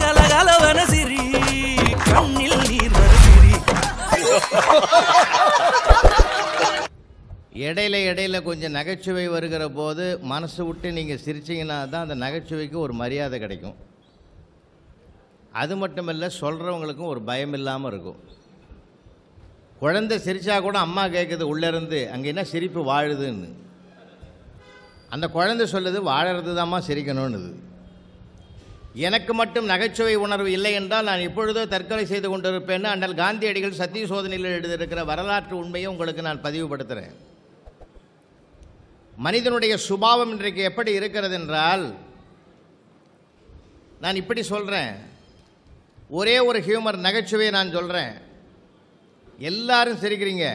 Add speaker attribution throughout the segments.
Speaker 1: கலகலவன சிரி கண்ணில் நீர் வர சிரி.
Speaker 2: இடையில கொஞ்சம் நகைச்சுவை வருகிற போது மனசு விட்டு நீங்கள் சிரிச்சிங்கன்னா தான் அந்த நகைச்சுவைக்கு ஒரு மரியாதை கிடைக்கும். அது மட்டும் இல்லை, சொல்கிறவங்களுக்கும் ஒரு பயம் இல்லாமல் இருக்கும். குழந்தை சிரித்தா கூட அம்மா கேட்குது உள்ளேருந்து, அங்கே என்ன சிரிப்பு வாழுதுன்னு. அந்த குழந்தை சொல்லுது வாழறது தாம்மா சிரிக்கணும்னுது. எனக்கு மட்டும் நகைச்சுவை உணர்வு இல்லை என்றால் நான் இப்பொழுதோ தற்கொலை செய்து கொண்டிருப்பேன்னு அண்ணல் காந்தியடிகள் சத்திய சோதனையில் எழுதியிருக்கிற வரலாற்று உண்மையை உங்களுக்கு நான் பதிவுபடுத்துகிறேன். மனிதனுடைய சுபாவம் இன்றைக்கு எப்படி இருக்கிறது என்றால், நான் இப்படி சொல்கிறேன், ஒரே ஒரு ஹியூமர் நகைச்சுவையை நான் சொல்கிறேன், எல்லாரும் சிரிக்கிறீங்க.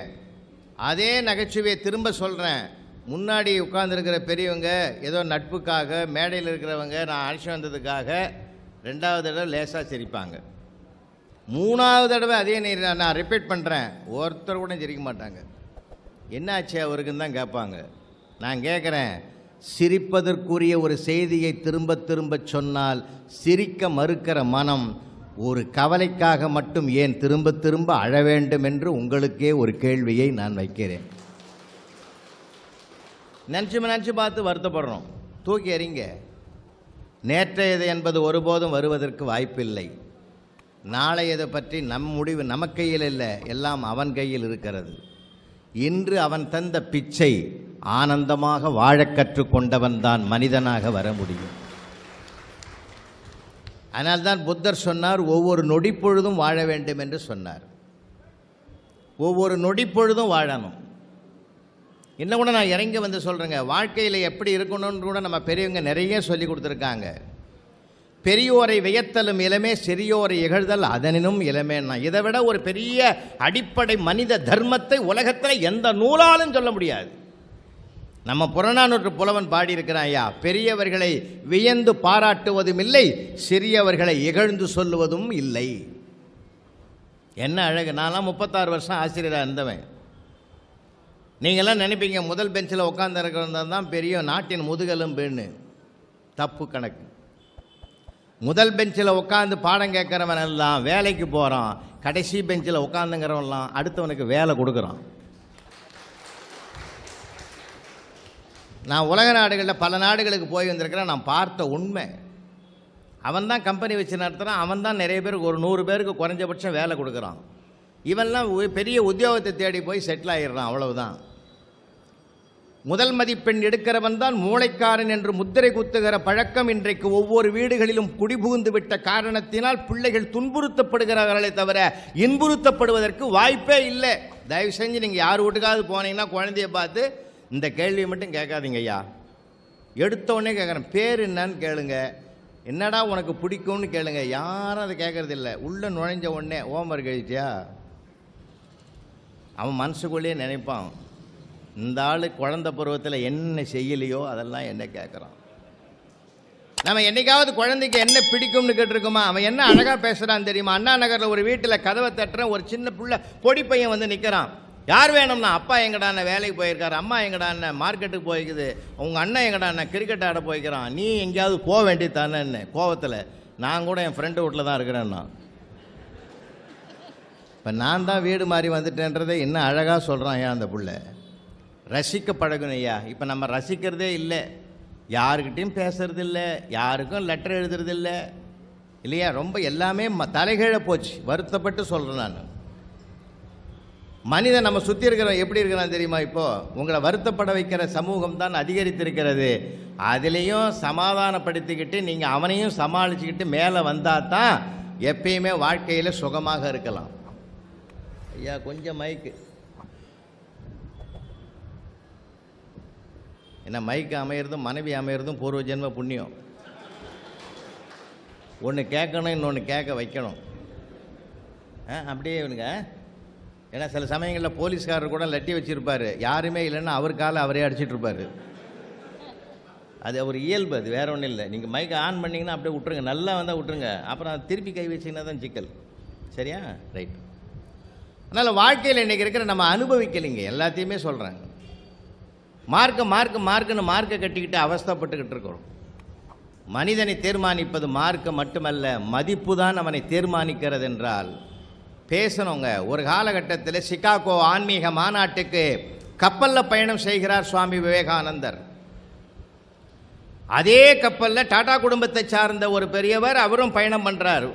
Speaker 2: அதே நகைச்சுவையை திரும்ப சொல்கிறேன், முன்னாடி உட்கார்ந்துருக்கிற பெரியவங்க ஏதோ நட்புக்காக, மேடையில் இருக்கிறவங்க நான் அழைச்சி வந்ததுக்காக 2வது தடவை லேசாக சிரிப்பாங்க. 3வது தடவை அதே நான் ரிப்பீட் பண்ணுறேன், ஒருத்தர் கூட சிரிக்க மாட்டாங்க. என்னாச்சு அவருக்குன்னு தான் கேட்பாங்க. நான் கேட்குறேன், சிரிப்பதற்குரிய ஒரு செய்தியை திரும்ப திரும்ப சொன்னால் சிரிக்க மறுக்கிற மனம் ஒரு கவலைக்காக மட்டும் ஏன் திரும்ப திரும்ப அழ வேண்டும் என்று உங்களுக்கே ஒரு கேள்வியை நான் வைக்கிறேன். நினச்சி பார்த்து வருத்தப்படுறோம். தூக்கி எறிங்க. நேற்றையது என்பது ஒருபோதும் வருவதற்கு வாய்ப்பில்லை. நாளையதை பற்றி நம் முடிவு நம்ம கையில் இல்லை, எல்லாம் அவன் கையில் இருக்கிறது. இன்று அவன் தந்த பிச்சை ஆனந்தமாக வாழ கற்றுக்கொண்டவன் தான் மனிதனாக வர முடியும். அதனால்தான் புத்தர் சொன்னார், ஒவ்வொரு நொடிப்பொழுதும் வாழ வேண்டும் என்று சொன்னார். ஒவ்வொரு நொடிப்பொழுதும் வாழணும். இன்னும் கூட நான் இறங்கி வந்து சொல்கிறேங்க, வாழ்க்கையில் எப்படி இருக்கணும்னு கூட நம்ம பெரியவங்க நிறைய சொல்லி கொடுத்துருக்காங்க. பெரியோரை வியத்தலும் இளமே, சிறியோரை இகழ்தல் அதனினும் இளமேன்னா. இதை விட ஒரு பெரிய அடிப்படை மனித தர்மத்தை உலகத்தில் எந்த நூலாலும் சொல்ல முடியாது. நம்ம புறநானூற்று புலவன் பாடியிருக்கிறான், ஐயா, பெரியவர்களை வியந்து பாராட்டுவதும் இல்லை, சிறியவர்களை இகழ்ந்து சொல்லுவதும் இல்லை. என்ன அழகு! நான்லாம் 36 வருஷம் ஆசிரியராக இருந்தவன். நீங்கள்லாம் நினைப்பீங்க முதல் பெஞ்சில் உட்காந்து இருக்கிறது தான் பெரிய நாட்டின் முதுகெலும்புன்னு. தப்பு கணக்கு. முதல் பெஞ்சில் உட்காந்து பாடம் கேட்குறவன் எல்லாம் வேலைக்கு போகிறான், கடைசி பெஞ்சில் உட்காந்துங்கிறவன்லாம் அடுத்தவனுக்கு வேலை கொடுக்குறான். நான் உலக நாடுகளில் பல நாடுகளுக்கு போய் வந்திருக்கிறேன். நான் பார்த்த உண்மை, அவன் தான் கம்பெனி வச்சு நடத்துகிறான், அவன் தான் நிறைய பேருக்கு, ஒரு 100 பேருக்கு குறைஞ்சபட்சம் வேலை கொடுக்குறான். இவன்லாம் பெரிய உத்தியோகத்தை தேடி போய் செட்டில் ஆகிடுறான், அவ்வளவுதான். முதல் மதிப்பெண் எடுக்கிறவன் தான் மூளைக்காரன் என்று முத்திரை குத்துகிற பழக்கம் இன்றைக்கு ஒவ்வொரு வீடுகளிலும் குடிபுகுந்து விட்ட காரணத்தினால் பிள்ளைகள் துன்புறுத்தப்படுகிறார்களே தவிர இன்புறுத்தப்படுவதற்கு வாய்ப்பே இல்லை. தயவு செஞ்சு நீங்கள் யார் வீட்டுக்காவது போனீங்கன்னா குழந்தைய பார்த்து இந்த கேள்வியை மட்டும் கேட்காதீங்க ஐயா. எடுத்தோடனே கேட்குறேன், பேர் என்னன்னு கேளுங்க, என்னடா உனக்கு பிடிக்கும்னு கேளுங்க. யாரும் அதை கேட்கறது இல்லை. உள்ளே நுழைஞ்ச உடனே ஹோம்ஒர்க் எழுதிட்டியா? அவன் மனசுக்குள்ளேயே நினைப்பான், இந்த ஆள் குழந்தை பருவத்தில் என்ன செய்யலையோ அதெல்லாம் என்ன கேட்குறான். நம்ம என்றைக்காவது குழந்தைக்கு என்ன பிடிக்கும்னு கேட்டிருக்கோமா? அவன் என்ன அழகாக பேசுகிறான்னு தெரியுமா? அண்ணா நகரில் ஒரு வீட்டில் கதவை தட்டுறேன், ஒரு சின்ன பிள்ளை பொடி பையன் வந்து நிற்கிறான். யார் வேணும்னா, அப்பா எங்கடாண்ண வேலைக்கு போயிருக்காரு, அம்மா எங்கடாண்ண மார்க்கெட்டுக்கு போய்க்குது, உங்கள் அண்ணன் எங்கடாண்ண கிரிக்கெட் ஆட போய்க்கிறான், நீ எங்கேயாவது போக வேண்டியது தானே கோவத்தில். நான் கூட என் ஃப்ரெண்டு வீட்டில் தான் இருக்கிறேன்னா. இப்போ நான் தான் வீடு மாறி வந்துட்டேன்றதை என்ன அழகாக சொல்கிறான் ஏன் அந்த பிள்ளை. ரசிக்க பழகணும் ஐயா. இப்போ நம்ம ரசிக்கிறதே இல்லை, யாருக்கிட்டையும் பேசுறது இல்லை, யாருக்கும் லெட்டர் எழுதுறது இல்லை இல்லையா? ரொம்ப எல்லாமே தலைகீழ போச்சு. வருத்தப்பட்டு சொல்கிறேன் நான். மனிதன் நம்ம சுற்றி இருக்கிறவன் எப்படி இருக்கிறான் தெரியுமா? இப்போது உங்களை வருத்தப்பட வைக்கிற சமூகம் தான் அதிகரித்திருக்கிறது. அதுலேயும் சமாதானப்படுத்திக்கிட்டு நீங்கள் அவனையும் சமாளிச்சுக்கிட்டு மேலே வந்தால் தான் எப்பயுமே வாழ்க்கையில் சுகமாக இருக்கலாம். ஐயா கொஞ்சம் மைக்கு என்ன, மைக்கு அமையிறதும் மனைவி அமையிறதும் பூர்வ ஜென்ம புண்ணியம். ஒன்று கேட்கணும், இன்னொன்று கேட்க வைக்கணும். அப்படியே இவனுங்க. ஏன்னா சில சமயங்களில் போலீஸ்காரர் கூட லட்டி வச்சுருப்பார், யாருமே இல்லைன்னா அவர் காலை அவரே அடிச்சிட்ருப்பார். அது ஒரு இயல்பு, அது வேறு ஒன்றும் இல்லை. நீங்கள் மைக்கை ஆன் பண்ணிங்கன்னா அப்படியே விட்ருங்க, நல்லா வந்தால் விட்ருங்க, அப்புறம் திருப்பி கை வச்சிங்கன்னா தான் சிக்கல். சரியா? ரைட். அதனால் வாழ்க்கையில் இன்றைக்கி இருக்கிற நம்ம அனுபவிக்கலைங்க, எல்லாத்தையுமே சொல்கிறாங்க. மார்க்குன்னு மார்க்கை கட்டிக்கிட்டு அவஸ்தைப்பட்டுக்கிட்டு இருக்கிறோம். மனிதனை தீர்மானிப்பது மார்க்கம் மட்டுமல்ல, மதிப்பு தான் அவனை தீர்மானிக்கிறது என்றால் பேசணுங்க. ஒரு காலகட்டத்தில் சிகாகோ ஆன்மீக மாநாட்டுக்கு கப்பலில் பயணம் செய்கிறார் சுவாமி விவேகானந்தர். அதே கப்பலில் டாடா குடும்பத்தை சார்ந்த ஒரு பெரியவர் அவரும் பயணம் பண்ணுறார்.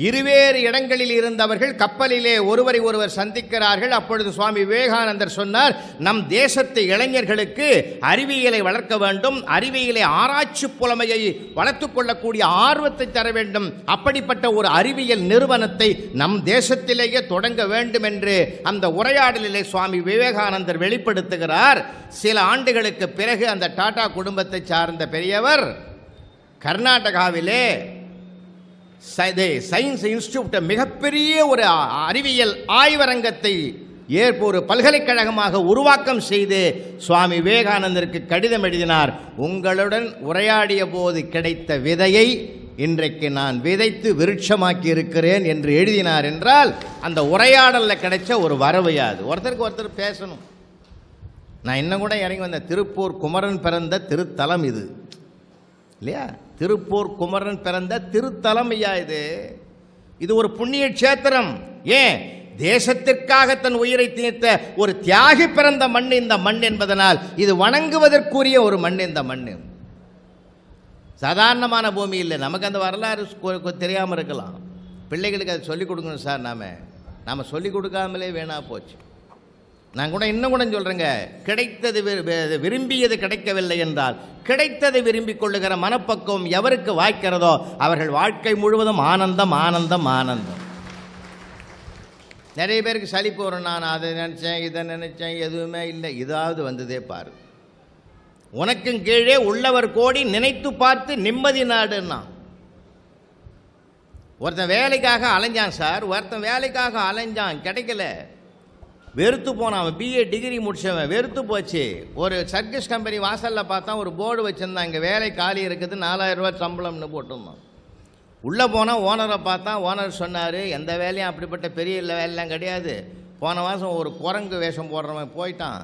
Speaker 2: இருவேறு இடங்களில் இருந்தவர்கள் கப்பலிலே ஒருவரை ஒருவர் சந்திக்கிறார்கள். அப்பொழுது சுவாமி விவேகானந்தர் சொன்னார், நம் தேசத்து இளைஞர்களுக்கு அறிவியலை வளர்க்க வேண்டும், அறிவியலை ஆராய்ச்சி புலமையை வளர்த்துக் கொள்ளக்கூடிய ஆர்வத்தை தர வேண்டும், அப்படிப்பட்ட ஒரு அறிவியல் நிறுவனத்தை நம் தேசத்திலேயே தொடங்க வேண்டும் என்று அந்த உரையாடலிலே சுவாமி விவேகானந்தர் வெளிப்படுத்துகிறார். சில ஆண்டுகளுக்கு பிறகு அந்த டாடா குடும்பத்தை சார்ந்த பெரியவர் கர்நாடகாவிலே சயின்ஸ் இன்ஸ்டிடியூட் மிகப்பெரிய ஒரு அறிவியல் ஆய்வரங்கத்தை ஒரு பல்கலைக்கழகமாக உருவாக்கம் செய்து சுவாமி விவேகானந்தருக்கு கடிதம் எழுதினார். உங்களுடன் உரையாடிய போது கிடைத்த விதையை இன்றைக்கு நான் விதைத்து விருட்சமாக்கி இருக்கிறேன் என்று எழுதினார். என்றால் அந்த உரையாடலில் கிடைச்ச ஒரு வரவு அது. ஒருத்தருக்கு ஒருத்தர் பேசணும். நான் இன்னும் கூட இறங்கி வந்த திருப்பூர் குமரன் பிறந்த திருத்தலம் இது இல்லையா? திருப்பூர் குமரன் பிறந்த திருத்தலம் ஐயா இது. இது ஒரு புண்ணிய கஷேத்திரம். ஏன்? தேசத்திற்காக தன் உயிரை தீர்த்த ஒரு தியாகி பிறந்த மண் இந்த மண் என்பதனால் இது வணங்குவதற்குரிய ஒரு மண் இந்த மண். சாதாரணமான பூமி இல்லை. நமக்கு அந்த வரலாறு தெரியாமல் இருக்கலாம். பிள்ளைகளுக்கு அதை சொல்லிக் கொடுக்கணும் சார். நாம் சொல்லிக் கொடுக்காமலே வேணா போச்சு. நான் கூட இன்னும் கூட சொல்கிறேங்க, கிடைத்தது விரும்பியது கிடைக்கவில்லை என்றால் கிடைத்ததை விரும்பிக் கொள்ளுகிற மனப்பக்குவம் எவருக்கு வாய்க்கிறதோ அவர்கள் வாழ்க்கை முழுவதும் ஆனந்தம் ஆனந்தம் ஆனந்தம். நிறைய பேருக்கு சலிப்பு வரும். நான் அதை நினச்சேன், இதை நினச்சேன், எதுவுமே இல்லை. இதாவது வந்ததே பாரு. உனக்கும் கீழே உள்ளவர் கோடி, நினைத்து பார்த்து நிம்மதி நாடுன்னா. ஒருத்தன் வேலைக்காக அலைஞ்சான் சார், ஒருத்தன் வேலைக்காக அலைஞ்சான், கிடைக்கல, வெறுத்து போனான். அவன் பிஏ டிகிரி முடிச்சவன், வெறுத்து போச்சு. ஒரு சர்க்கஸ் கம்பெனி வாசலில் பார்த்தா ஒரு போர்டு வச்சுருந்தான், இங்கே வேலை காலி இருக்குது, 4000 ரூபாய் சம்பளம்னு போட்டிருந்தான். உள்ளே போனால் ஓனரை பார்த்தா, ஓனர் சொன்னார், எந்த வேலையும் அப்படிப்பட்ட பெரிய வேலைலாம் கிடையாது, போன மாதம் ஒரு குரங்கு வேஷம் போடுறவன் போயிட்டான்,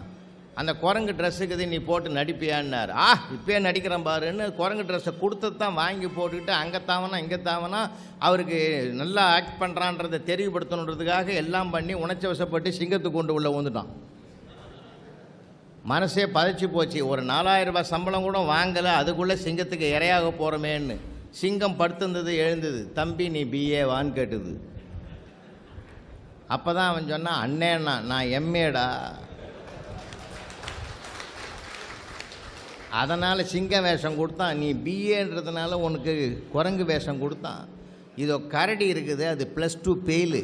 Speaker 2: அந்த குரங்கு ட்ரெஸ்ஸுக்குது நீ போட்டு நடிப்பியான்னார். இப்போயே நடிக்கிறேன் பாருன்னு குரங்கு ட்ரெஸ்ஸை கொடுத்து தான் வாங்கி போட்டுக்கிட்டு அங்கே தாவனா இங்கே தாவனா அவருக்கு நல்லா ஆக்ட் பண்ணுறான்றதை தெரியப்படுத்தணுன்றதுக்காக எல்லாம் பண்ணி உணர்ச்சி வசப்பட்டு சிங்கத்துக்கு கொண்டு உள்ள வந்துட்டான். மனசே பதைச்சி போச்சு. ஒரு 4000 ரூபாய் சம்பளம் கூட வாங்கலை, அதுக்குள்ளே சிங்கத்துக்கு இரையாக போகிறோமேன்னு. சிங்கம் படுத்திருந்தது, எழுந்தது, தம்பி நீ பிஏ வான்னு கேட்டுது. அப்போ தான் அவன் சொன்னான், அண்ணேண்ணா நான் எம்ஏடா. அதனால் சிங்க வேஷம் கொடுத்தான். நீ பிஏன்றதுனால உனக்கு குரங்கு வேஷம் கொடுத்தான். இதோ கரடி இருக்குது, அது +2 ஃபெயிலு.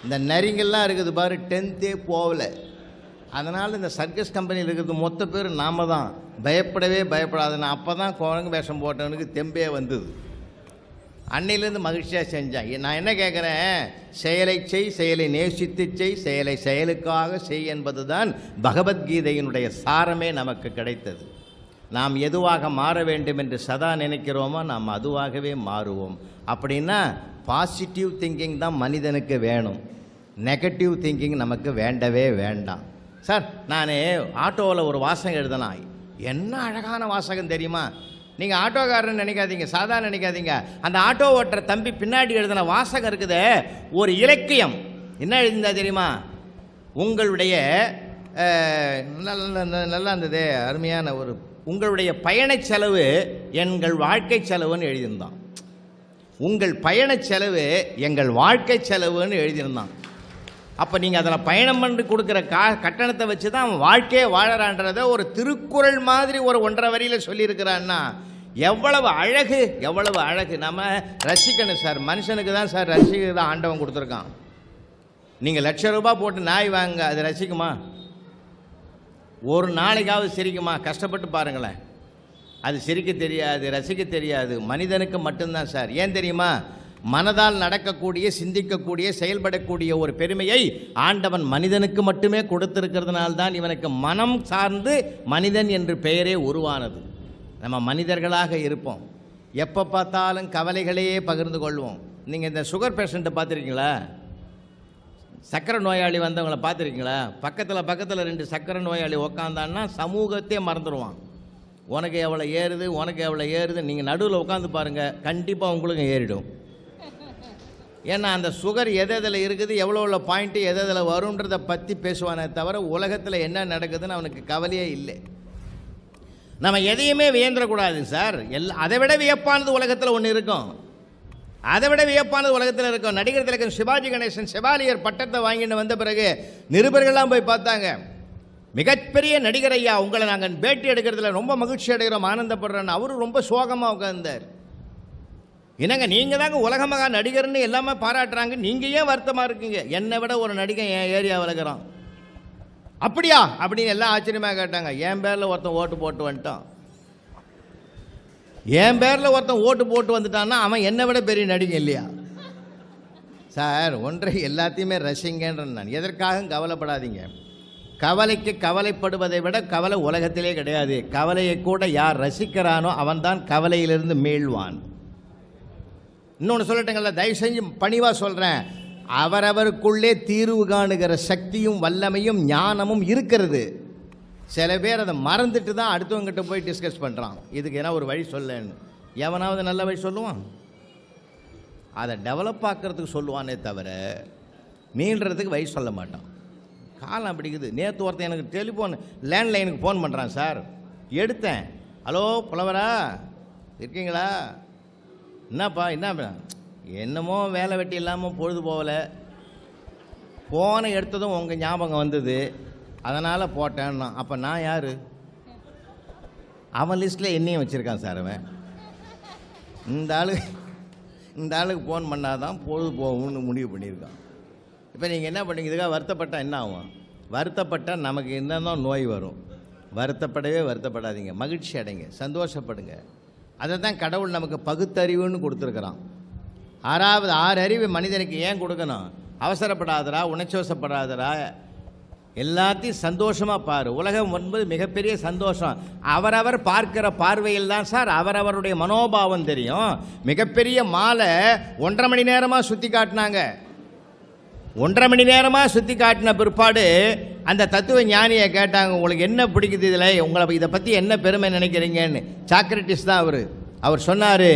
Speaker 2: இந்த நரிங்கெல்லாம் இருக்குது பாரு, 10th போகல. அதனால் இந்த சர்க்கஸ் கம்பெனியில் இருக்கிறது மொத்த பேர் நாம தான். பயப்படவே பயப்படாதுன்னு அப்போ தான் குரங்கு வேஷம் போட்டவனுக்கு தெம்பே வந்தது. அன்னையிலேருந்து மகிழ்ச்சியாக செஞ்சான். நான் என்ன கேட்குறேன், செயலை செய், செயலை நேசித்து செய், செயலை செயலுக்காக செய் என்பது தான் பகவத்கீதையினுடைய சாரமே நமக்கு கிடைத்தது. நாம் எதுவாக மாற வேண்டும் என்று சதா நினைக்கிறோமோ நாம் அதுவாகவே மாறுவோம். அப்படின்னா பாசிட்டிவ் திங்கிங் தான் மனிதனுக்கு வேணும், நெகட்டிவ் திங்கிங் நமக்கு வேண்டவே வேண்டாம். சார் நான் ஆட்டோவில் ஒரு வாசகம் எழுதினா, என்ன அழகான வாசகம் தெரியுமா? நீங்கள் ஆட்டோக்காரன்னு நினைக்காதீங்க, சாதாரண நினைக்காதீங்க. அந்த ஆட்டோ ஓட்டுற தம்பி பின்னாடி எழுதின வாசகம் இருக்குது, ஒரு இலக்கியம். என்ன எழுதினா தெரியுமா? உங்களுடைய நல்லா இருந்தது, அருமையான ஒரு, உங்களுடைய பயண செலவு எங்கள் வாழ்க்கை செலவுன்னு எழுதியிருந்தான். உங்கள் பயண செலவு எங்கள் வாழ்க்கை செலவுன்னு எழுதியிருந்தான். அப்போ நீங்கள் அதில் பயணம் பண்ணி கொடுக்குற கட்டணத்தை வச்சு தான் அவன் வாழ்க்கையே வாழறான்றதை ஒரு திருக்குறள் மாதிரி ஒரு 1.5 வரியில் சொல்லியிருக்கிறான்னா எவ்வளவு அழகு, எவ்வளவு அழகு. நம்ம ரசிக்கணும் சார். மனுஷனுக்கு தான் சார் ரசிக்க தான் ஆண்டவன் கொடுத்துருக்கான். நீங்கள் ₹1,00,000 போட்டு நாய் வாங்க, அது ரசிக்குமா? ஒரு நாளைக்காவது சிரிக்குமா? கஷ்டப்பட்டு பாருங்களேன். அது சிரிக்க தெரியாது, ரசிக்க தெரியாது. மனிதனுக்கு மட்டும்தான் சார். ஏன் தெரியுமா? மனதால் நடக்கக்கூடிய, சிந்திக்கக்கூடிய, செயல்படக்கூடிய ஒரு பெருமையை ஆண்டவன் மனிதனுக்கு மட்டுமே கொடுத்திருக்கிறதுனால்தான் இவனுக்கு மனம் சார்ந்து மனிதன் என்று பெயரே உருவானது. நம்ம மனிதர்களாக இருப்போம், எப்போ பார்த்தாலும் கவலைகளையே பகிர்ந்து கொள்வோம். நீங்கள் இந்த சுகர் பேஷண்ட்டை பார்த்துருக்கீங்களா? சக்கரை நோயாளி வந்தவங்களை பார்த்துருக்கீங்களா? பக்கத்தில் 2 சக்கரை நோயாளி உக்காந்தான்னா சமூகத்தையே மறந்துடுவான். உனக்கு எவ்வளோ ஏறுது, உனக்கு எவ்வளோ ஏறுது, நீங்கள் நடுவில் உட்காந்து பாருங்கள், கண்டிப்பாக உங்களுக்கும் ஏறிடும். ஏன்னா அந்த சுகர் எதில் இருக்குது, எவ்வளோ பாயிண்ட்டு எதில் வரும்ன்றதை பற்றி பேசுவானே தவிர உலகத்தில் என்ன நடக்குதுன்னு அவனுக்கு கவலையே இல்லை. நம்ம எதையுமே வியந்துடக்கூடாது சார். அதை விட வியப்பானது உலகத்தில் ஒன்று இருக்கும். அதை விட வியப்பானது உலகத்தில் இருக்கும். நடிகர் திலகம் சிவாஜி கணேசன் செவாலியர் பட்டத்தை வாங்கிட்டு வந்த பிறகு நிருபர்கள்லாம் போய் பார்த்தாங்க. மிகப்பெரிய நடிகர் ஐயா, உங்களை நாங்கள் பேட்டி எடுக்கிறதுல ரொம்ப மகிழ்ச்சி அடைகிறோம், ஆனந்தப்படுறோன்னு. அவரும் ரொம்ப சோகமாக உட்கார்ந்தார். என்னங்க நீங்கள் தாங்க உலக மகா நடிகர்னு எல்லாமே பாராட்டுறாங்க, நீங்கள் ஏன் வருத்தமாக இருக்கீங்க? என்னை விட ஒரு நடிகன் என் ஏரியாவில் இருக்கிறான். அப்படியா அப்படின்னு எல்லாம் ஆச்சரியமாக கேட்டாங்க. என் பேரில் ஒருத்தன் ஓட்டு போட்டு வந்துட்டான். என் பேரில் ஒருத்தன் ஓட்டு போட்டு வந்துட்டான்னா அவன் என்னை விட பெரிய நடிகன் இல்லையா சார்? ஒன்றை எல்லாத்தையுமே ரசிங்கன்ற நான். எதற்காக கவலைப்படாதீங்க. கவலைக்கு கவலைப்படுவதை விட கவலை உலகத்திலே கிடையாது. கவலையை கூட யார் ரசிக்கிறானோ அவன்தான் கவலையிலிருந்து மீள்வான். இன்னொன்று சொல்லட்டுங்களா, தயவு செஞ்சு பணிவாக சொல்கிறேன். அவரவருக்குள்ளே தீர்வு காணுகிற சக்தியும் வல்லமையும் ஞானமும் இருக்கிறது. சில பேர் அதை மறந்துட்டு தான் அடுத்தவங்கிட்ட போய் டிஸ்கஸ் பண்ணுறான். இதுக்கு என்ன ஒரு வழி சொல்லேன்னு. எவனாவது நல்ல வழி சொல்லுவான்? அதை டெவலப் ஆக்கிறதுக்கு சொல்லுவானே தவிர மீள்றதுக்கு வழி சொல்ல மாட்டான். காலம் பிடிக்குது. நேற்று ஒருத்தன் எனக்கு டெலிஃபோன் லேண்ட்லைனுக்கு ஃபோன் பண்ணுறான் சார். எடுத்தேன். ஹலோ புலவரா இருக்கீங்களா? என்னப்பா என்ன? என்னமோ வேலை வெட்டி இல்லாமல் பொழுது போகலை. ஃபோனை எடுத்ததும் உங்கள் ஞாபகம் வந்தது, அதனால் போட்டேன்னா. அப்போ நான் யார்? அவன் லிஸ்ட்டில் என்னையும் வச்சுருக்கான் சார் அவன். இந்த ஆளுக்கு ஃபோன் பண்ணாதான் பொழுது போகும்னு முடிவு பண்ணியிருக்கான். இப்போ நீங்கள் என்ன பண்ணுங்க, இதுக்காக வருத்தப்பட்டால் என்ன ஆகும்? வருத்தப்பட்டால் நமக்கு என்னென்ன நோய் வரும். வருத்தப்படாதீங்க, மகிழ்ச்சி அடைங்க, சந்தோஷப்படுங்க. அதை தான் கடவுள் நமக்கு பகுத்தறிவுன்னு கொடுத்துருக்குறான். ஆறு அறிவு மனிதனுக்கு ஏன் கொடுக்கணும்? அவசரப்படாதரா, உணர்ச்சிவசப்படாதரா, எல்லாத்தையும் சந்தோஷமாக பாரு. உலகம் என்பது மிகப்பெரிய சந்தோஷம். அவரவர் பார்க்கிற பார்வையில் தான் சார் அவரவருடைய மனோபாவம் தெரியும். மிகப்பெரிய மாலை 1.5 மணி நேரமாக சுற்றி காட்டினாங்க. 1.5 மணி நேரமாக சுற்றி காட்டின பிற்பாடு அந்த தத்துவ ஞானியை கேட்டாங்க, உங்களுக்கு என்ன பிடிக்குது இதில், உங்களை இதை பற்றி என்ன பெருமை நினைக்கிறீங்கன்னு. சாக்ரட்டிஸ் தான் அவர் சொன்னார்,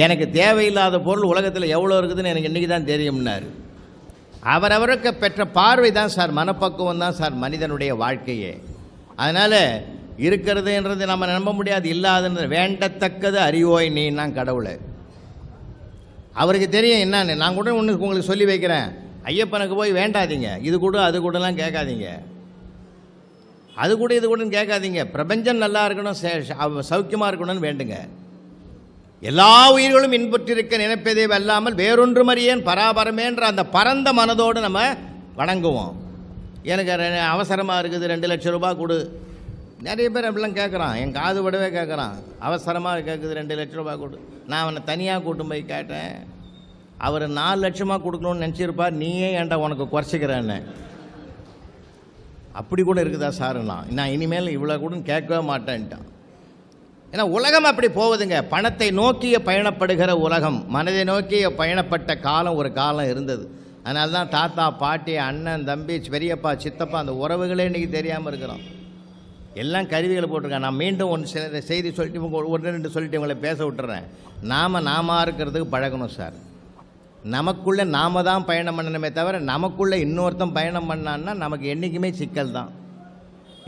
Speaker 2: எனக்கு தேவையில்லாத பொருள் உலகத்தில் எவ்வளோ இருக்குதுன்னு எனக்கு இன்றைக்கி தான் தெரியும்னார். அவரவருக்கு பெற்ற பார்வை தான் சார், மனப்பக்குவம் தான் சார் மனிதனுடைய வாழ்க்கையே. அதனால் இருக்கிறதுன்றது நம்ம நம்ப முடியாது, இல்லாதுன்றது. வேண்டத்தக்கது அறிவோய் நீன்னா கடவுளை அவருக்கு தெரியும் என்னன்னு. நான் கூட ஒன்று உங்களுக்கு சொல்லி வைக்கிறேன். ஐயப்பனுக்கு போய் வேண்டாதீங்க, இது கூட அது கூடலாம் கேட்காதீங்க, அது கூட இது கூடன்னு கேட்காதீங்க. பிரபஞ்சம் நல்லா இருக்கணும், சௌக்கியமாக இருக்கணும்னு வேண்டுங்க. எல்லா உயிர்களும் இன்புற்றிருக்க நினைப்பதே வெல்லாமல் வேறொன்றும் அறியேன் பராபரமேன்ற அந்த பரந்த மனதோடு நம்ம வணங்குவோம். எனக்கு அவசரமாக இருக்குது, 2 லட்சம் ரூபாய் கொடு. நிறைய பேர் அப்படிலாம் கேட்குறான், என் காது விடவே கேட்குறான். அவசரமாக கேட்குது, 2 லட்ச ரூபாய் கொடு. நான் அவனை தனியாக கூட்டும் போய் கேட்டேன். அவர் 4 லட்சமாக கொடுக்கணும்னு நினச்சிருப்பார், நீயே ஏன்டா உனக்கு குறைச்சிக்கிறேன்னு. அப்படி கூட இருக்குதா சாருண்ணா? நான் இனிமேல் இவ்வளோ கூட கேட்கவே மாட்டேன்ட்டான். ஏன்னா உலகம் அப்படி போகுதுங்க. பணத்தை நோக்கிய பயணப்படுகிற உலகம். மனதை நோக்கிய பயணப்பட்ட காலம் ஒரு காலம் இருந்தது. அதனால தான் தாத்தா, பாட்டி, அண்ணன், தம்பி, பெரியப்பா, சித்தப்பா, அந்த உறவுகளே இன்றைக்கி தெரியாமல் இருக்கிறோம். எல்லாம் கருவிகளை போட்டிருக்காங்க. நான் மீண்டும் சில செய்தி சொல்லிட்டு 1-2 சொல்லிட்டு உங்களை பேச விட்டுறேன். நாம இருக்கிறதுக்கு பழகணும் சார். நமக்குள்ளே நாம தான் பயணம் பண்ணணுமே தவிர நமக்குள்ளே இன்னொருத்தன் பயணம் பண்ணான்னா நமக்கு என்றைக்குமே சிக்கல் தான்.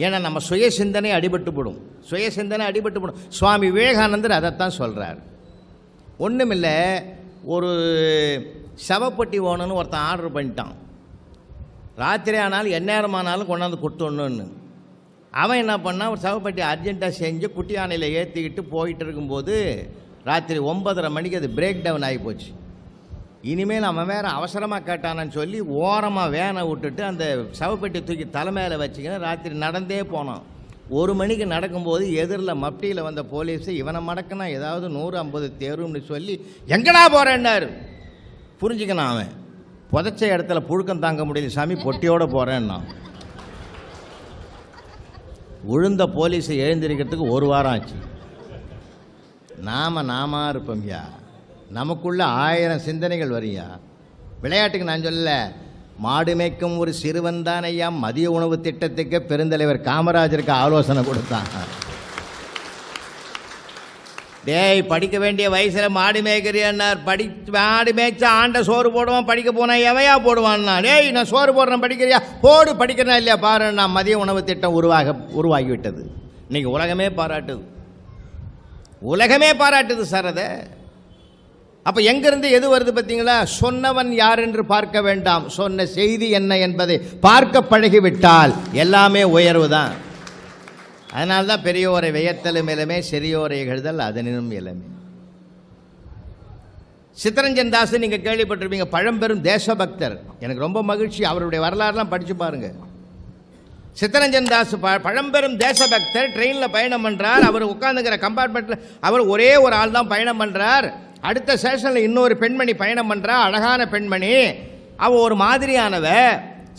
Speaker 2: ஏன்னா நம்ம சுய சிந்தனை அடிபட்டு போடும். சுவாமி விவேகானந்தர் அதைத்தான் சொல்கிறார். ஒன்றுமில்லை, ஒரு சவப்பட்டி ஓணுன்னு ஒருத்தன் ஆர்டர் பண்ணிட்டான். ராத்திரி ஆனாலும் எந்நேரம் ஆனாலும் கொண்டாந்து கொடுத்தோன்னு. அவன் என்ன பண்ணான், ஒரு சவப்பட்டி அர்ஜென்ட்டாக செஞ்சு குட்டி யானையில் ஏற்றிக்கிட்டு போயிட்டு இருக்கும்போது ராத்திரி 9:30 மணிக்கு அது பிரேக் டவுன் ஆகி போச்சு. இனிமேல் அவன் வேறு அவசரமாக கேட்டானன்னு சொல்லி ஓரமாக வேனை விட்டுட்டு அந்த சவப்பெட்டி தூக்கி தலைமையில் வச்சுக்கின்னு ராத்திரி நடந்தே போனான். 1 மணிக்கு நடக்கும்போது எதிரில் மப்டியில் வந்த போலீஸு இவனை மடக்குனா ஏதாவது 150 தேரும்னு சொல்லி எங்கடா போகிறேன்னாரு. புரிஞ்சுக்கணும், அவன் புதைச்ச இடத்துல புழுக்கம் தாங்க முடியல சாமி, பொட்டியோடு போகிறேன்னா. விழுந்த போலீஸை எழுந்திருக்கிறதுக்கு 1 வாரம் ஆச்சு. நாம இருப்போம்யா, நமக்குள்ள 1000 சிந்தனைகள் வரையா. விளையாட்டுக்கு நான் சொல்லல, மாடு மேய்க்கும் ஒரு சிறுவன் தான் ஐயா மதிய உணவு திட்டத்துக்கு பெருந்தலைவர் காமராஜருக்கு ஆலோசனை கொடுத்தாங்க. டேய் படிக்க வேண்டிய வயசில் மாடு மேய்க்கிறியான்னார். மாடு மேய்ச்சா ஆண்ட சோறு போடுவான், படிக்க போனா எவையா போடுவான்னா. டேய் நான் சோறு போடுறேன் படிக்கிறியா, போடு படிக்கிறேன் இல்லையா பாரு. நான் மதிய உணவு திட்டம் உருவாகிவிட்டது. இன்னைக்கு உலகமே பாராட்டுது, உலகமே பாராட்டுது சார். அதை அப்போ எங்கிருந்து எது வருது பார்த்தீங்களா? சொன்னவன் யார் என்று பார்க்க வேண்டாம், சொன்ன செய்தி என்ன என்பதை பார்க்க பழகிவிட்டால் எல்லாமே உயர்வு தான். அதனால்தான் பெரியோரை வியத்தலும் இளமே, சிறியோரை இகழ்தல் அதனினும் இளமே. சித்தரஞ்சன் தாஸ் நீங்கள் கேள்விப்பட்டிருப்பீங்க, பழம்பெரும் தேசபக்தர். எனக்கு ரொம்ப மகிழ்ச்சி, அவருடைய வரலாறுலாம் படித்து பாருங்க. சித்தரஞ்சன் தாஸ் பழம்பெரும் தேசபக்தர். ட்ரெயினில் பயணம் பண்ணுறார். அவர் உட்காந்துக்கிற கம்பார்ட்மெண்ட்டில் அவர் ஒரே ஒரு ஆள் தான் பயணம் பண்ணுறார். அடுத்த ஸ்டேஷனில் இன்னொரு பெண்மணி பயணம் பண்ணுறா, அழகான பெண்மணி. அவள் ஒரு மாதிரியானவ.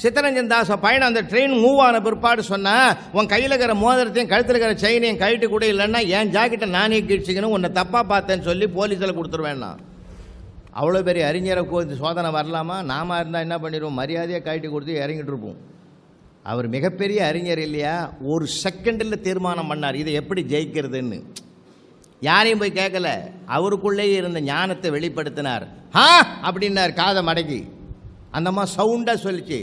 Speaker 2: சித்தரஞ்சன் தாஸ் பயணம் அந்த ட்ரெயின் மூவ் ஆன பிற்பாடு சொன்னால், உன் கையில் இருக்கிற மோதிரத்தையும் கழுத்தில் இருக்கிற செயினையும் கழட்டி கூட, இல்லைன்னா என் ஜாக்கெட்டை நானே கிழிச்சிக்கணும், உன்னை தப்பாக பார்த்தேன்னு சொல்லி போலீஸில் கொடுத்துருவேன்னா. அவ்வளோ பெரிய அறிஞரை சோதனை வரலாமா? நாம இருந்தால் என்ன பண்ணிடுவோம், மரியாதையாக கழட்டி கொடுத்து இறங்கிட்டு இருப்போம். அவர் மிகப்பெரிய அறிஞர் இல்லையா, ஒரு செகண்டில் தீர்மானம் பண்ணார் இதை எப்படி ஜெயிக்கிறதுன்னு. யாரையும் போய் கேட்கல, அவருக்குள்ளேயே இருந்த ஞானத்தை வெளிப்படுத்தினார். அப்படின்னார் காதை மடக்கி. அந்தம்மா சவுண்டாக சொல்லிச்சு,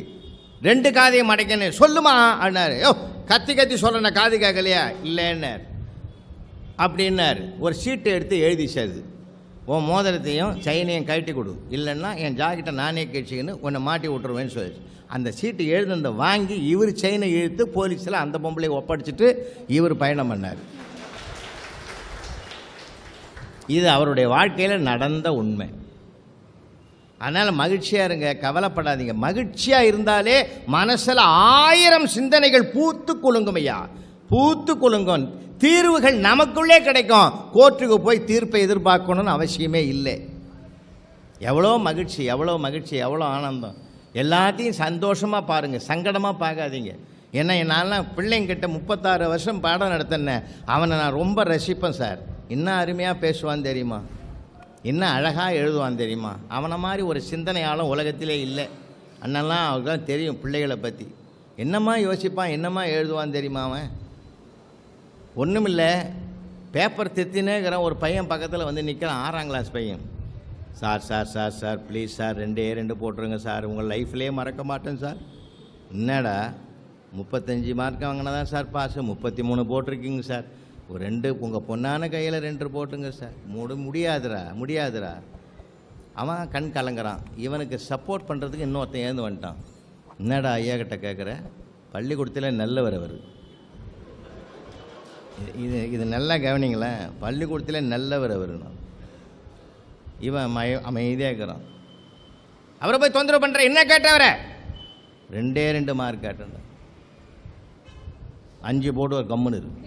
Speaker 2: 2 காதையும் மடக்கணும் சொல்லுமா அப்படின்னாரு. கத்தி கத்தி சொல்ல காது கேட்கலையா? இல்லைன்னார். அப்படின்னார். ஒரு சீட்டை எடுத்து எழுதிச்சாது, உன் மோதிரத்தையும் செயினையும் கழட்டி கொடு, இல்லைன்னா என் ஜாக்கெட்டை நானே கிழிச்சிக்கின்னு உன்னை மாட்டி விட்டுருவேன்னு சொல்லிச்சு. அந்த சீட்டு எழுதுனதை வாங்கி இவர் செயினை இழுத்து போலீஸில் அந்த பொம்பளை ஒப்படைச்சிட்டு இவர் பயணம் பண்ணார். இது அவருடைய வாழ்க்கையில் நடந்த உண்மை. அதனால் மகிழ்ச்சியாக இருங்க, கவலைப்படாதீங்க. மகிழ்ச்சியாக இருந்தாலே மனசில் 1000 சிந்தனைகள் பூத்து குலுங்கும் ஐயா, பூத்து குலுங்கும். தீர்வுகள் நமக்குள்ளே கிடைக்கும். கோர்ட்டுக்கு போய் தீர்ப்பை எதிர்பார்க்கணும்னு அவசியமே இல்லை. எவ்வளோ மகிழ்ச்சி, எவ்வளோ மகிழ்ச்சி, எவ்வளோ ஆனந்தம். எல்லாத்தையும் சந்தோஷமாக பாருங்கள், சங்கடமாக பார்க்காதீங்க. ஏன்னா நான்லாம் பிள்ளைங்கிட்ட 36 வருஷம் பாடம் நடத்தினேன். அவனை நான் ரொம்ப ரசிப்பேன் சார். இன்னும் அருமையாக பேசுவான் தெரியுமா, இன்னும் அழகாக எழுதுவான் தெரியுமா. அவனை மாதிரி ஒரு சிந்தனையாலும் உலகத்திலே இல்லை. அண்ணெல்லாம் அவருக்குலாம் தெரியும் பிள்ளைகளை பற்றி. என்னம்மா யோசிப்பான், என்னம்மா எழுதுவான் தெரியுமா. அவன் ஒன்றும் இல்லை, பேப்பர் தித்தினேங்கிறான். ஒரு பையன் பக்கத்தில் வந்து நிற்கிறான், 6ஆம் கிளாஸ் பையன். Sir sir sir sir please sir 2 போட்டுருங்க சார், உங்கள் லைஃப்லேயே மறக்க மாட்டேன் சார். என்னடா 35 மார்க் வாங்கினா தான் சார் பாஸ், 33 போட்டிருக்கீங்க சார், ஒரு 2 உங்கள் பொண்ணான கையில் 2 போட்டுங்க சார். முடியாதுரா. அவன் கண் கலங்குறான். இவனுக்கு சப்போர்ட் பண்ணுறதுக்கு இன்னொருத்தன் ஏந்து வந்துட்டான். என்னடா ஐயா கிட்ட கேட்குற, பள்ளிக்கூடத்தில் நல்லவர் அவர். இது நல்லா கவனிங்களேன், பள்ளிக்கூடத்தில் நல்லவர் அவர். இவன் அமைதியாக இருக்கிறான். அவரை போய் தொந்தரவு பண்ணுற, என்ன கேட்டவரை? 2 மார்க் கேட்டேன். 5 போட்டு ஒரு கம்முன்னு இருக்கு.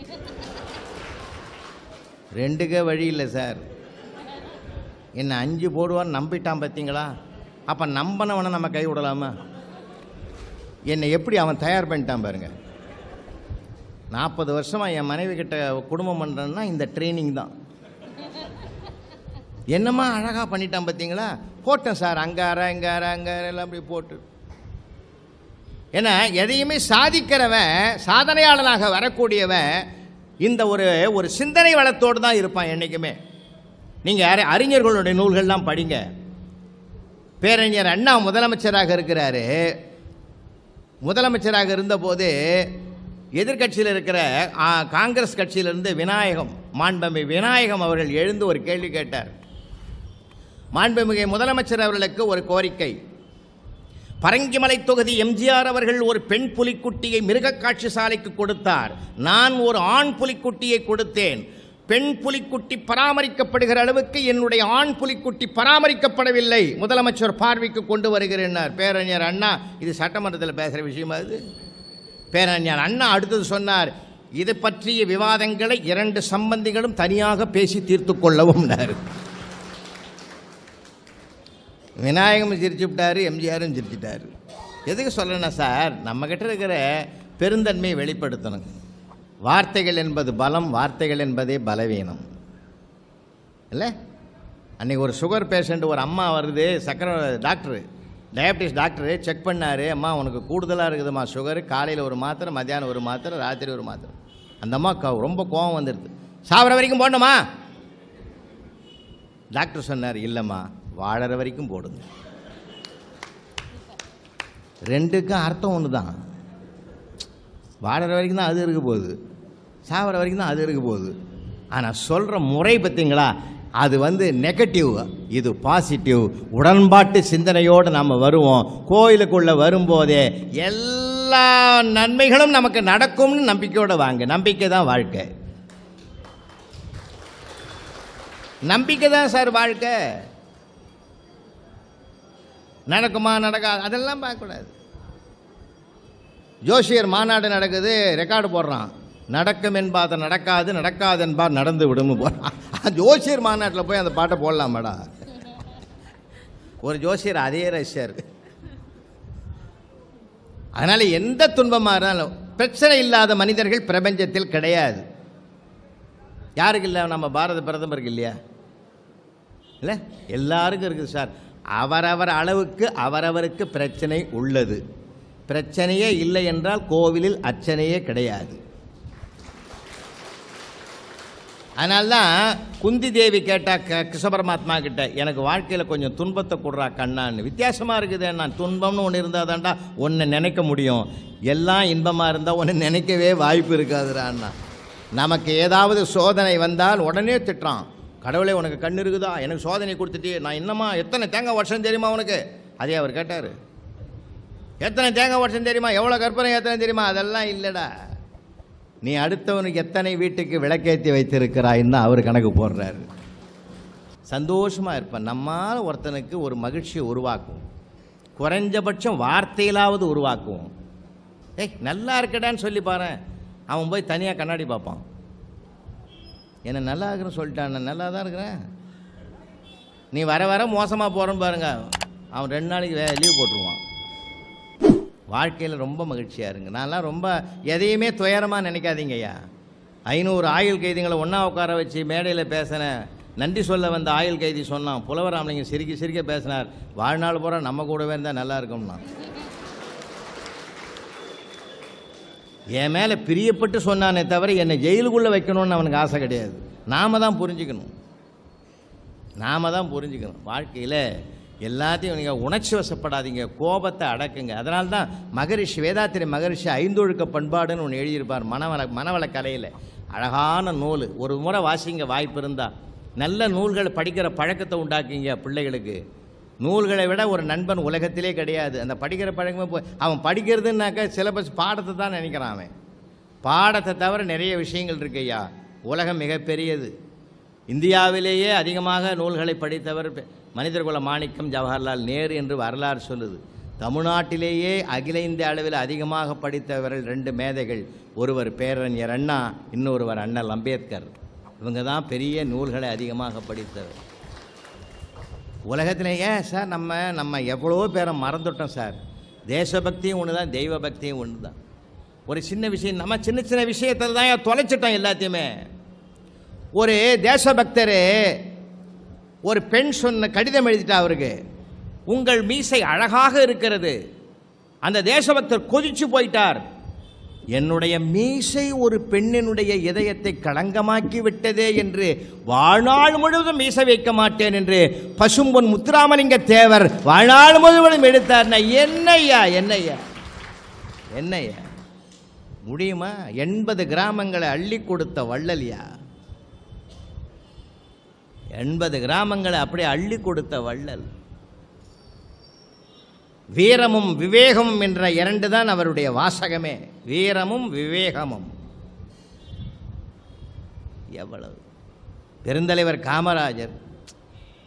Speaker 2: 2க்கே வழி இல்லை சார். என்ன 5 போடுவான்னு நம்பிட்டான் பார்த்தீங்களா? அப்போ நம்பினவனை நம்ம கை விடலாமா? என்னை எப்படி அவன் தயார் பண்ணிட்டான் பாருங்க. 40 வருஷமாக என் மனைவி கிட்ட குடும்பம் பண்ணுறேன்னா இந்த ட்ரைனிங் தான். என்னம்மா அழகாக பண்ணிட்டான் பார்த்தீங்களா? போட்டேன் சார், அங்கே எல்லாம் அப்படி போட்டு. ஏன்னா எதையுமே சாதிக்கிறவன், சாதனையாளனாக வரக்கூடியவன் இந்த ஒரு சிந்தனை வளத்தோடு தான் இருப்பான் என்றைக்குமே. நீங்கள் அறிஞர்களுடைய நூல்கள்லாம் படிங்க. பேரறிஞர் அண்ணா முதலமைச்சராக இருக்கிறாரு. முதலமைச்சராக இருந்தபோது எதிர்கட்சியில் இருக்கிற காங்கிரஸ் கட்சியிலிருந்து மாண்புமிகு விநாயகம் அவர்கள் எழுந்து ஒரு கேள்வி கேட்டார். மாண்புமிகு முதலமைச்சர் அவர்களுக்கு ஒரு கோரிக்கை. பரங்கிமலை தொகுதி எம்ஜிஆர் அவர்கள் ஒரு பெண் புலிக்குட்டியை மிருக காட்சி சாலைக்கு கொடுத்தார். நான் ஒரு ஆண் புலிக்குட்டியை கொடுத்தேன். பெண் புலிக்குட்டி பராமரிக்கப்படுகிற அளவுக்கு என்னுடைய ஆண் புலிக்குட்டி பராமரிக்கப்படவில்லை. முதலமைச்சர் பார்வைக்கு கொண்டு வருகிறேன். பேரறிஞர் அண்ணா, இது சட்டமன்றத்தில் பேசுகிற விஷயமா இது? பேரறிஞர் அண்ணா அடுத்தது சொன்னார், இது பற்றிய விவாதங்களை 2 சம்பந்திகளும் தனியாக பேசி தீர்த்து கொள்ளவும். விநாயகமும் சிரிச்சு விட்டார், எம்ஜிஆரும் சிரிச்சிட்டார். எதுக்கு சொல்லணும் சார், நம்மக்கிட்ட இருக்கிற பெருந்தன்மையை வெளிப்படுத்தணும். வார்த்தைகள் என்பது பலம், வார்த்தைகள் என்பதே பலவீனம் இல்லை. அன்றைக்கி ஒரு சுகர் பேஷண்ட், ஒரு அம்மா வருது, டாக்டரு டயபிட்டிஸ் டாக்டரு செக் பண்ணார். அம்மா உனக்கு கூடுதலாக இருக்குதும்மா சுகரு, காலையில் ஒரு மாத்திரை, மத்தியானம் ஒரு மாத்திரை, ராத்திரி ஒரு மாத்திரை. அந்த அம்மா ரொம்ப கோபம் வந்துடுது. சாப்பிட்ற வரைக்கும் போடணுமா? டாக்டர் சொன்னார், இல்லைம்மா வாழற வரைக்கும் போடுங்க. ரெண்டுக்கும் அர்த்தம் ஒன்று தான். வாழற வரைக்கும் தான் அது இருக்க போகுது, சாவர வரைக்கும் தான் அது இருக்க போகுது. ஆனால் சொல்கிற முறை பார்த்தீங்களா, அது நெகட்டிவ், இது பாசிட்டிவ். உடன்பாட்டு சிந்தனையோடு நம்ம வருவோம். கோயிலுக்குள்ளே வரும்போதே எல்லா நன்மைகளும் நமக்கு நடக்கும்னு நம்பிக்கையோடு வாங்க. நம்பிக்கை தான் வாழ்க்கை. நம்பிக்கை தான் சார் வாழ்க்கை. நடக்குமா நடக்காது அதெல்லாம் பார்க்கக்கூடாது. ஜோசியர் மாநாடு நடக்குது, ரெக்கார்டு போடுறான், நடக்கும் என்பாத நடக்காது, நடக்காது என்பார் நடந்து விடும்னு போகிறான். ஜோசியர் மாநாட்டில் போய் அந்த பாட்டை போடலாமாடா? ஒரு ஜோசியர் அதே ரசிச்சார். அதனால் எந்த துன்பமாக இருந்தாலும் பிரச்சனை இல்லாத மனிதர்கள் பிரபஞ்சத்தில் கிடையாது. யாருக்கு இல்லை? நம்ம பாரத பிரதமருக்கு இல்லையா? இல்லை, எல்லாருக்கும் இருக்குது சார். அவரவர் அளவுக்கு அவரவருக்கு பிரச்சனை உள்ளது. பிரச்சனையே இல்லை என்றால் கோவிலில் அர்ச்சனையே கிடையாது. அதனால்தான் குந்தி தேவி கேட்டா கிருஷ்ண பரமாத்மா கிட்ட, எனக்கு வாழ்க்கையில் கொஞ்சம் துன்பத்தை கொடுறா கண்ணான்னு. வித்தியாசமாக இருக்குது. நான் துன்பம்னு ஒன்று இருந்தால் தான்டா ஒன்றை நினைக்க முடியும். எல்லாம் இன்பமாக இருந்தால் ஒன்று நினைக்கவே வாய்ப்பு இருக்காதுடான்னா. நமக்கு ஏதாவது சோதனை வந்தால் உடனே திட்டுறான், கடவுளே உனக்கு கண் இருக்குதா, எனக்கு சோதனை கொடுத்துட்டு நான் என்னம்மா எத்தனை தேங்காய் வருஷம் தெரியுமா உனக்கு? அதே அவர் கேட்டார், எத்தனை தேங்காய் வருஷம் தெரியுமா, எவ்வளோ கற்பனை எத்தனை தெரியுமா? அதெல்லாம் இல்லைடா, நீ அடுத்தவனுக்கு எத்தனை வீட்டுக்கு விளக்கேற்றி வைத்திருக்கிறாயின்னு அவர் கணக்கு போடுறாரு. சந்தோஷமாக இருப்பேன். நம்மால் ஒருத்தனுக்கு ஒரு மகிழ்ச்சியை உருவாக்கும், குறைஞ்சபட்சம் வார்த்தையிலாவது உருவாக்குவோம். நல்லா இருக்கடான்னு சொல்லி பாரு. அவன் போய் தனியாக கண்ணாடி பார்ப்பான், என்ன நல்லா இருக்குன்னு சொல்லிட்டான், நான் நல்லா தான் இருக்கிறேன். நீ வர வர மோசமாக போகிறேன்னு பாருங்க, அவன் 2 நாளைக்கு லீவ் போட்டுருவான். வாழ்க்கையில் ரொம்ப மகிழ்ச்சியாக இருங்க. நான்லாம் ரொம்ப எதையுமே துயரமாக நினைக்காதீங்க ஐயா. 500 ஆயுள் கைதிகளை ஒன்றா உட்கார வச்சு மேடையில் பேசினேன். நன்றி சொல்ல வந்த ஆயுள் கைதி சொன்னான், புலவராமலிங்கம் சிரிக்க சிரிக்க பேசினார், வாழ்நாள் பூரா நம்ம கூடவே இருந்தால் நல்லா இருக்கும்னா. என் மேலே பிரியப்பட்டு சொன்னானே தவிர என்னை ஜெயிலுக்குள்ளே வைக்கணும்னு அவனுக்கு ஆசை கிடையாது. நாம் தான் புரிஞ்சுக்கணும். வாழ்க்கையில் எல்லாத்தையும் நீங்கள் உணர்ச்சி வசப்படாதீங்க, கோபத்தை அடக்குங்க. அதனால தான் மகரிஷி, வேதாத்திரி மகரிஷி 5 ஒழுக்க பண்பாடுன்னு ஒன்று எழுதியிருப்பார் மனவள கலையில். அழகான நூல், ஒரு முறை வாசிங்க வாய்ப்பு இருந்தால். நல்ல நூல்களை படிக்கிற பழக்கத்தை உண்டாக்குங்க பிள்ளைகளுக்கு. நூல்களை விட ஒரு நண்பன் உலகத்திலே கிடையாது. அந்த படிக்கிற பழக்கமே அவன் படிக்கிறதுனாக்கா சிலபஸ் பாடத்தை தான் நினைக்கிறான். அவன் பாடத்தை தவிர நிறைய விஷயங்கள் இருக்கு ஐயா. உலகம் மிகப்பெரியது. இந்தியாவிலேயே அதிகமாக நூல்களை படித்தவர் மனிதர்குல மாணிக்கம் ஜவஹர்லால் நேரு என்று வரலாறு சொல்லுது. தமிழ்நாட்டிலேயே அகில இந்திய அளவில் அதிகமாக படித்தவர்கள் 2 மேதைகள். ஒருவர் பேரறிஞர் அண்ணா, இன்னொருவர் அண்ணல் அம்பேத்கர். இவங்க தான் பெரிய நூல்களை அதிகமாக படித்தவர். உலகத்திலேயே சார் நம்ம எவ்வளோ பேரை மறந்துட்டோம் சார். தேசபக்தியும் ஒன்று தான், தெய்வ பக்தியும் ஒன்று தான். ஒரு சின்ன விஷயம், நம்ம சின்ன சின்ன விஷயத்தில் தான் தொலைச்சிட்டோம் எல்லாத்தையுமே. ஒரு தேசபக்தர் ஒரு பெண் சொன்ன கடிதம் எழுதிட்டா அவருக்கு, உங்கள் மீசை அழகாக இருக்கிறது. அந்த தேசபக்தர் கொதிச்சு போயிட்டார், என்னுடைய மீசை ஒரு பெண்ணினுடைய இதயத்தை களங்கமாக்கி விட்டதே என்று வாழ்நாள் முழுவதும் மீசை வைக்க மாட்டேன் என்று பசும்பொன் முத்துராமலிங்க தேவர் வாழ்நாள் முழுவதும் எடுத்தார்னா என்னையா முடியுமா? 80 கிராமங்களை அள்ளி கொடுத்த வள்ளலியா? 80 கிராமங்களை அப்படியே அள்ளி கொடுத்த வள்ளல். வீரமும் விவேகமும் என்ற 2 தான் அவருடைய வாசகமே. வீரமும் விவேகமும். எவ்வளவு பெருந்தலைவர் காமராஜர்,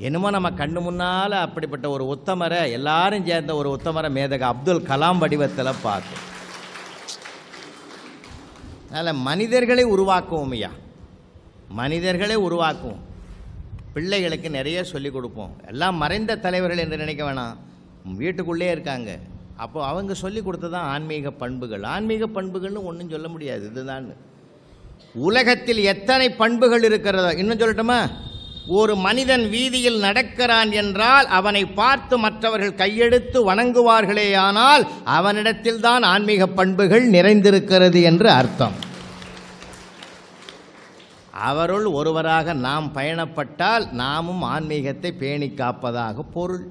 Speaker 2: என்னமோ நம்ம கண்ணு முன்னால் அப்படிப்பட்ட ஒரு உத்தமரை, எல்லாரும் சேர்ந்த ஒரு உத்தமரை மேதக அப்துல் கலாம் வடிவத்தில் பார்க்கும். அதனால் மனிதர்களை உருவாக்குவோம் ஐயா, மனிதர்களை உருவாக்குவோம். பிள்ளைகளுக்கு நிறைய சொல்லிக் கொடுப்போம். எல்லாம் மறைந்த தலைவர்கள் என்று நினைக்க வேணாம், வீட்டுக்குள்ளே இருக்காங்க. அப்போ அவங்க சொல்லி கொடுத்தது தான் ஆன்மீக பண்புகள். ஆன்மீக பண்புகள்னு ஒன்றும் சொல்ல முடியாது, இதுதான். உலகத்தில் எத்தனை பண்புகள் இருக்கிறதோ, இன்னும் சொல்லட்டுமா, ஒரு மனிதன் வீதியில் நடக்கிறான் என்றால் அவனை பார்த்து மற்றவர்கள் கையெடுத்து வணங்குவார்களேயானால் அவனிடத்தில் தான் ஆன்மீக பண்புகள் நிறைந்திருக்கிறது என்று அர்த்தம். அவருள் ஒருவராக நாம் பயணப்பட்டால் நாமும் ஆன்மீகத்தை பேணி காப்பதாக பொருள்.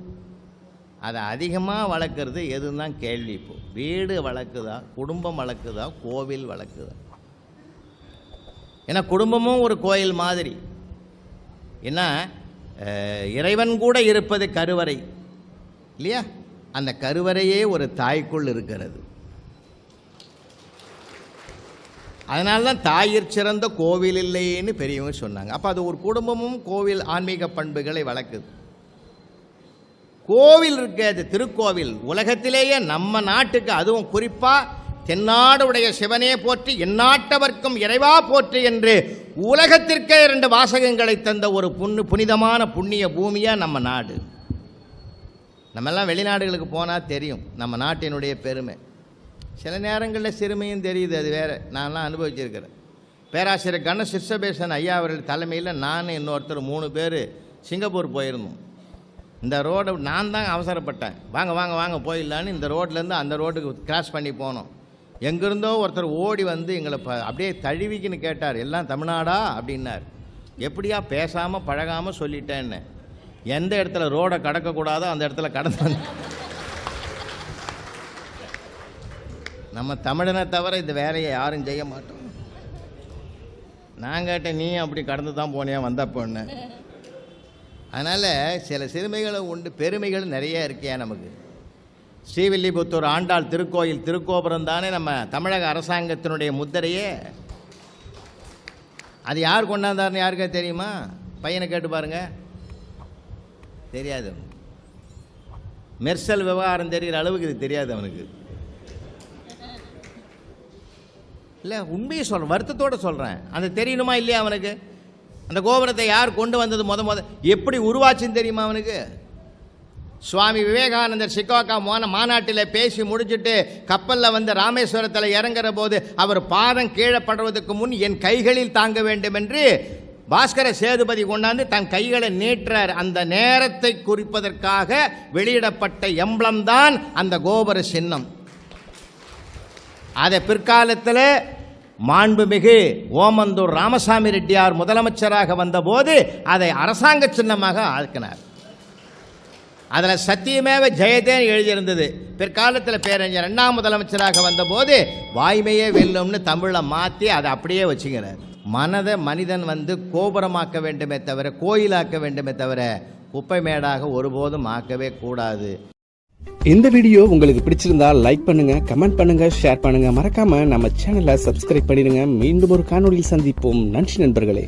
Speaker 2: அதை அதிகமாக வளர்க்குறது எதுதான் கேள்வி. இப்போ வீடு வளர்க்குதா, குடும்பம் வளர்க்குதா, கோவில் வளர்க்குதா? ஏன்னா குடும்பமும் ஒரு கோயில் மாதிரி. ஏன்னா இறைவன் கூட இருப்பது கருவறை இல்லையா? அந்த கருவறையே ஒரு தாய்க்குள் இருக்கிறது. அதனால தான் தாயிற் சிறந்த கோவில் இல்லைன்னு பெரியவங்க சொன்னாங்க. அப்போ அது ஒரு குடும்பமும் கோவில் ஆன்மீக பண்புகளை வளர்க்குது. கோவில் இருக்கு, அது திருக்கோவில். உலகத்திலேயே நம்ம நாட்டுக்கு, அதுவும் குறிப்பாக தென்னாடுடைய சிவனே போற்றி எந்நாட்டவர்க்கும் இறைவா போற்றி என்று உலகத்திற்கே 2 வாசகங்களை தந்த ஒரு புனிதமான புண்ணிய பூமியாக நம்ம நாடு. நம்மெல்லாம் வெளிநாடுகளுக்கு போனால் தெரியும் நம்ம நாட்டினுடைய பெருமை. சில நேரங்களில் சிறுமையும் தெரியுது, அது வேறு. நான்லாம் அனுபவிச்சிருக்கிறேன். பேராசிரியர் கண சிர்சபேசன் ஐயா அவர்கள் தலைமையில் நான் இன்னொருத்தர் 3 பேர் சிங்கப்பூர் போயிருந்தோம். இந்த ரோடை நான் தான் அவசரப்பட்டேன், வாங்க வாங்க வாங்க போயிடலான்னு இந்த ரோட்லேருந்து அந்த ரோட்டுக்கு கிராஸ் பண்ணி போனோம். எங்கேருந்தோ ஒருத்தர் ஓடி வந்து எங்களை அப்படியே தழுவிக்கின்னு கேட்டார், எல்லாம் தமிழ்நாடா அப்படின்னார். எப்படியா பேசாமல் பழகாமல் சொல்லிட்டேன்னு. எந்த இடத்துல ரோடை கடக்கக்கூடாதோ அந்த இடத்துல கடந்து நம்ம தமிழனை தவிர இந்த வேலையை யாரும் செய்ய மாட்டோம். நான் கேட்டேன், நீ அப்படி கடந்து தான் போனியா வந்தப்போன்னு. அதனால் சில சிறுமைகளை உண்டு, பெருமைகள் நிறைய இருக்கியா நமக்கு. ஸ்ரீவில்லிபுத்தூர் ஆண்டாள் திருக்கோயில் திருக்கோபுரம் தானே நம்ம தமிழக அரசாங்கத்தினுடைய முத்திரையே. அது யார் கொண்டாந்தார்னு யாருக்கா தெரியுமா? பையனை கேட்டு பாருங்க, தெரியாது. மெர்சல் விவகாரம் தெரிகிற அளவுக்கு இது தெரியாது அவனுக்கு. இல்லை, உண்மையை சொல்கிறேன், வருத்தத்தோடு சொல்கிறேன். அந்த தெரியணுமா இல்லையா அவனுக்கு? அந்த கோபுரத்தை யார் கொண்டு வந்தது, முத எப்படி உருவாச்சுன்னு தெரியுமா அவனுக்கு? சுவாமி விவேகானந்தர் சிகாகோ மாநாட்டில் பேசி முடிச்சுட்டு கப்பலில் வந்து ராமேஸ்வரத்தில் இறங்குற போது அவர் பாதம் கீழே படுவதற்கு முன் என் கைகளில் தாங்க வேண்டும் என்று பாஸ்கர சேதுபதி கொண்டாந்து தன் கைகளை நீட்டுறார். அந்த நேரத்தை குறிப்பதற்காக வெளியிடப்பட்ட எம்பளம் தான் அந்த கோபுர சின்னம். அதை பிற்காலத்தில் மாண்புமிகு ஓமந்தூர் ராமசாமி ரெட்டியார் முதலமைச்சராக வந்தபோது அதை அரசாங்க சின்னமாக ஆக்கினார். அதில் சத்தியமேவ ஜெயதேன்னு எழுதியிருந்தது. பிற்காலத்தில் பேரறிஞர் 2ஆம் முதலமைச்சராக வந்தபோது வாய்மையே வெல்லும்னு தமிழில் மாற்றி அதை அப்படியே வச்சுக்கிறார். மனதை மனிதன் வந்து கோபுரமாக்க வேண்டுமே தவிர, கோயிலாக்க வேண்டுமே தவிர குப்பை மேடாக ஒருபோதும் ஆக்கவே கூடாது.
Speaker 3: இந்த வீடியோ உங்களுக்கு பிடிச்சிருந்தா லைக் பண்ணுங்க, கமெண்ட் பண்ணுங்க, ஷேர் பண்ணுங்க. மறக்காம நம்ம சேனலை சப்ஸ்கிரைப் பண்ணிடுங்க. மீண்டும் ஒரு காணொளியில் சந்திப்போம். நன்றி நண்பர்களே.